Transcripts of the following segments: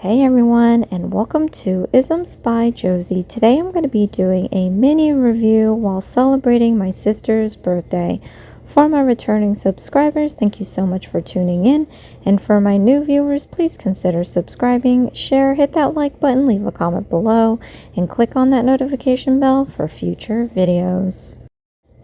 Hey everyone, and welcome to Isms by Josie. Today I'm going to be doing a mini review while celebrating my sister's birthday. For my returning subscribers, thank you so much for tuning in. And for my new viewers, please consider subscribing, share, hit that like button, leave a comment below, and click on that notification bell for future videos.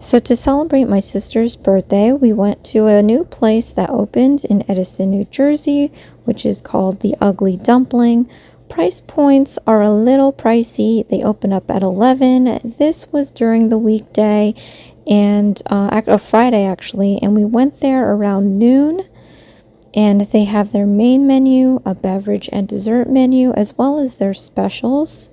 So to celebrate my sister's birthday, we went to a new place that opened in Edison, New Jersey, which is called the Ugly Dumpling. Price points are a little pricey. They open up at 11. This was during the weekday and a Friday actually, and we went there around noon. And they have their main menu, a beverage and dessert menu, as well as their specials.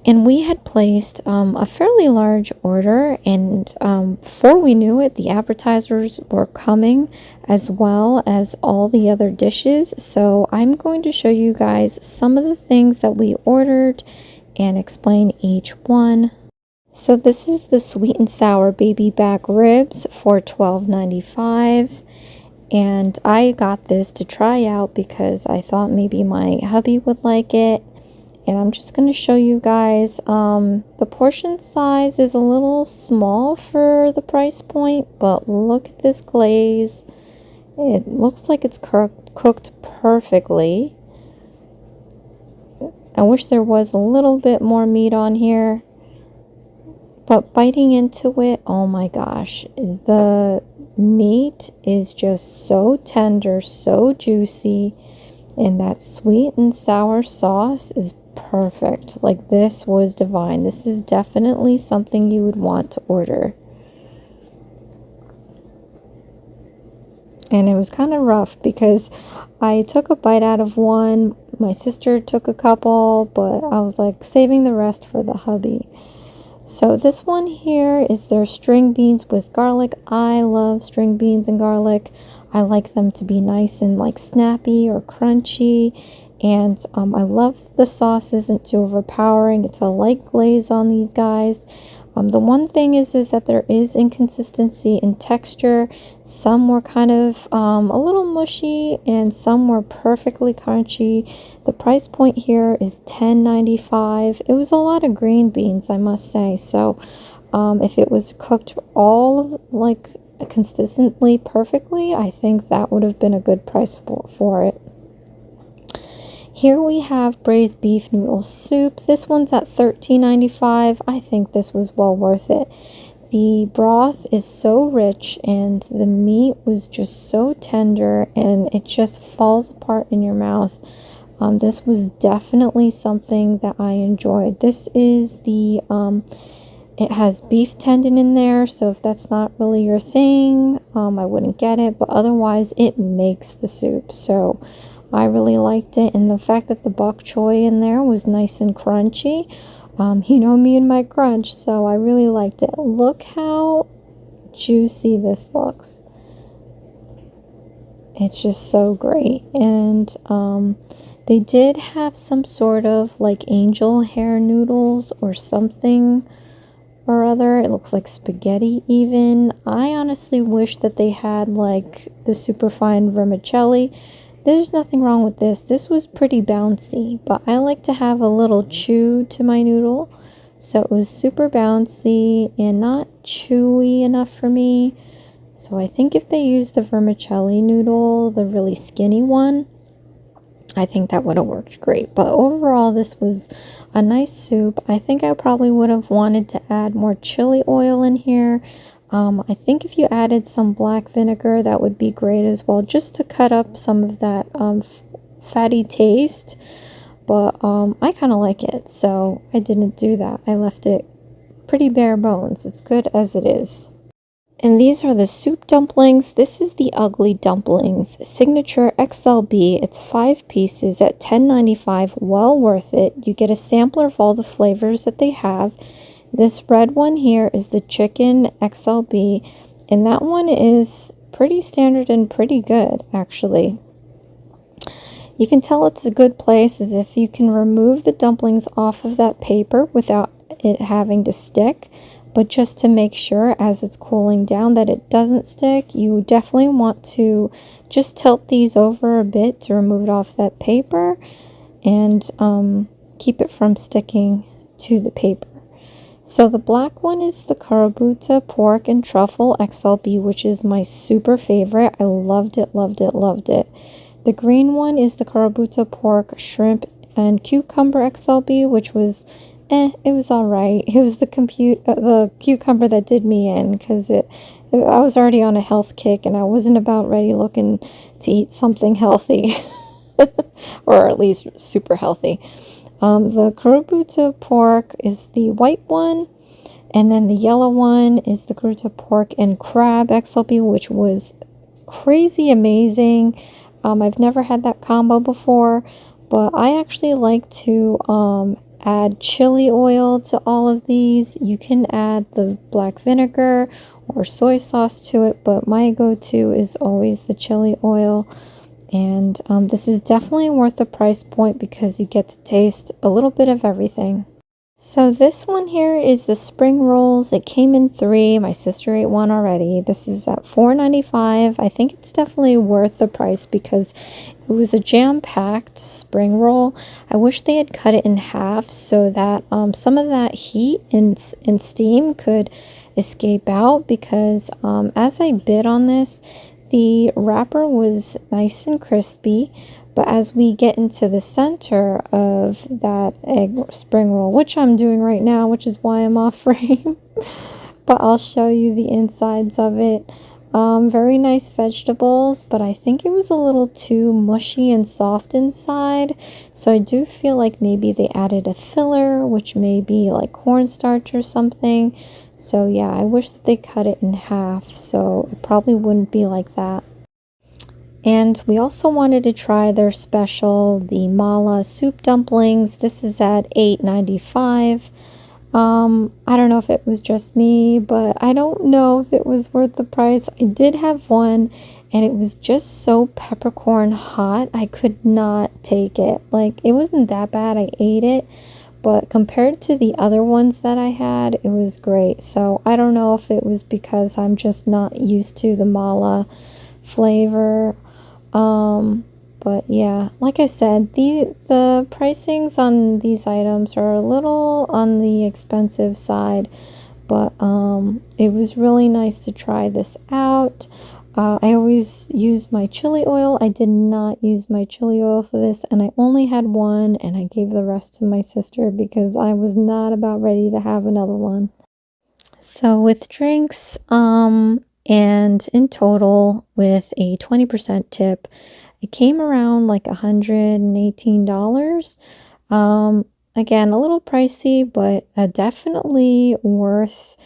And we had placed a fairly large order, and before we knew it, the appetizers were coming as well as all the other dishes. So I'm going to show you guys some of the things that we ordered and explain each one. So this is the sweet and sour baby back ribs for $12.95. And I got this to try out because I thought maybe my hubby would like it. And I'm just going to show you guys, the portion size is a little small for the price point, but look at this glaze. It looks like it's cooked perfectly. I wish there was a little bit more meat on here, but biting into it, oh my gosh, the meat is just so tender, so juicy, and that sweet and sour sauce is perfect. Like, this was divine. This is definitely something you would want to order. And it was kind of rough because I took a bite out of one, my sister took a couple, but I was like saving the rest for the hubby. So this one here is their string beans with garlic. I love string beans and garlic. I like them to be nice and like snappy or crunchy. And I love the sauce isn't too overpowering. It's a light glaze on these guys. The one thing is that there is inconsistency in texture. Some were kind of a little mushy and some were perfectly crunchy. The price point here is $10.95. It was a lot of green beans, I must say. So if it was cooked all like consistently perfectly, I think that would have been a good price for it. Here we have braised beef noodle soup. This one's at $13.95. I think this was well worth it. The broth is so rich and the meat was just so tender and it just falls apart in your mouth. This was definitely something that I enjoyed. This is the, it has beef tendon in there, so if that's not really your thing, I wouldn't get it, but otherwise it makes the soup. So I really liked it, and the fact that the bok choy in there was nice and crunchy. You know me and my crunch, so I really liked it. Look how juicy this looks. It's just so great. And they did have some sort of like angel hair noodles or something or other. It looks like spaghetti even. I honestly wish that they had like the superfine vermicelli. There's nothing wrong with this. This was pretty bouncy, but I like to have a little chew to my noodle. So it was super bouncy and not chewy enough for me. So I think if they used the vermicelli noodle, the really skinny one, I think that would have worked great. But overall, this was a nice soup. I think I probably would have wanted to add more chili oil in here. I think if you added some black vinegar, that would be great as well, just to cut up some of that fatty taste. But I kind of like it, so I didn't do that. I left it pretty bare bones. It's good as it is. And these are the soup dumplings. This is the Ugly Dumplings Signature XLB. It's 5 pieces at $10.95. Well worth it. You get a sampler of all the flavors that they have. This red one here is the chicken XLB, and that one is pretty standard and pretty good, actually. You can tell it's a good place as if you can remove the dumplings off of that paper without it having to stick. But just to make sure as it's cooling down that it doesn't stick, you definitely want to just tilt these over a bit to remove it off that paper and keep it from sticking to the paper. So the black one is the Karabuta pork and truffle XLB, which is my super favorite. I loved it, loved it, loved it. The green one is the Karabuta pork, shrimp, and cucumber XLB, which was it was all right. It was the cucumber that did me in, because I was already on a health kick and I wasn't about ready looking to eat something healthy, or at least super healthy. The Karabuta pork is the white one, and then the yellow one is the Karabuta pork and crab XLB, which was crazy amazing. I've never had that combo before, but I actually like to add chili oil to all of these. You can add the black vinegar or soy sauce to it, but my go-to is always the chili oil. And this is definitely worth the price point because you get to taste a little bit of everything. So this one here is the spring rolls. It came in 3. My sister ate one already. This is at $4.95. I think it's definitely worth the price because it was a jam-packed spring roll. I wish they had cut it in half so that some of that heat and steam could escape out, because as I bit on this, the wrapper was nice and crispy, but as we get into the center of that egg spring roll, which I'm doing right now, which is why I'm off frame, but I'll show you the insides of it. Very nice vegetables, but I think it was a little too mushy and soft inside, so I do feel like maybe they added a filler, which may be like cornstarch or something. So yeah, I wish that they cut it in half, so it probably wouldn't be like that. And we also wanted to try their special, the mala soup dumplings. This is at $8.95. I don't know if it was just me, but I don't know if it was worth the price. I did have one, and it was just so peppercorn hot. I could not take it. Like, it wasn't that bad. I ate it, but compared to the other ones that I had, it was great. So I don't know if it was because I'm just not used to the mala flavor. But yeah, like I said, the pricings on these items are a little on the expensive side, but it was really nice to try this out. I always use my chili oil. I did not use my chili oil for this, and I only had one, and I gave the rest to my sister because I was not about ready to have another one. So with drinks, and in total with a 20% tip, it came around like $118. Again, a little pricey, but definitely worth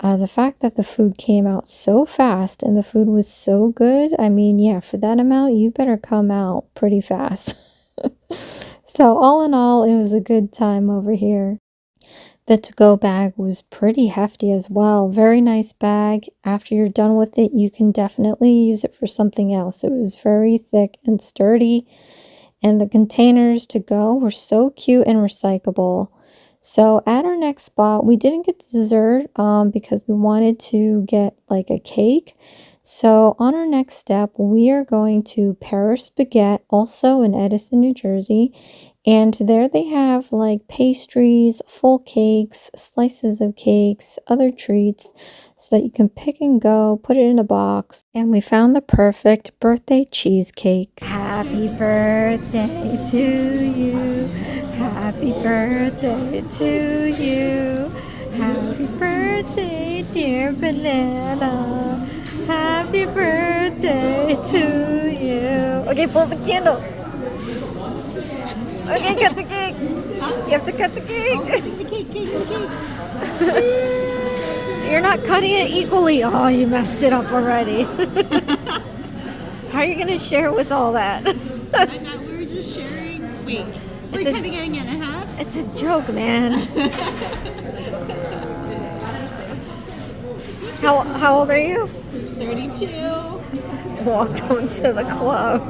the fact that the food came out so fast and the food was so good. I mean, yeah, for that amount, you better come out pretty fast. So all in all, it was a good time over here. The to-go bag was pretty hefty as well. Very nice bag. After you're done with it, you can definitely use it for something else. It was very thick and sturdy. And the containers to go were so cute and recyclable. So at our next spot, we didn't get dessert because we wanted to get like a cake. So on our next step, we are going to Paris Baguette, also in Edison, New Jersey. And there they have like pastries, full cakes, slices of cakes, other treats, so that you can pick and go, put it in a box. And we found the perfect birthday cheesecake. Happy birthday to you. Happy birthday to you. Happy birthday, dear banana. Happy birthday to you. Okay, pull the candle. Okay, cut the cake. You have to cut the cake. Oh, the cake. You're not cutting it equally. Oh, you messed it up already. How are you going to share with all that? I thought we were just sharing. Wait, we're kind of getting it in half? It's a joke, man. How old are you? 32. Welcome to the club.